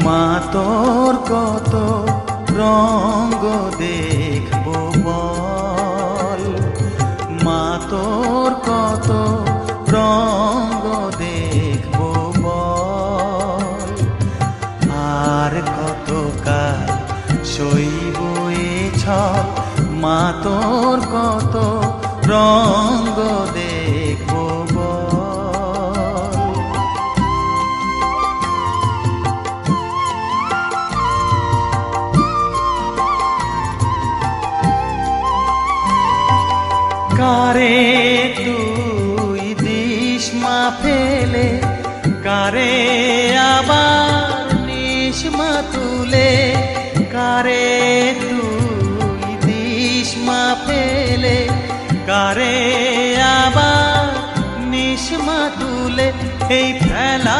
মা তোর কত রঙ্গ দেখবো বল, মা তোর কত রঙ্গ দেখবো বল, আর কত কাল সইব এ ছল, মা তোর কত রঙ্গ দেখবো বল। কারে তুই দিস মা ফেলে, কারে আবার নিস মা তুলে, কারে তুই দিস মা ফেলে, কারে আবার নিস মা তুলে, এই ফেলা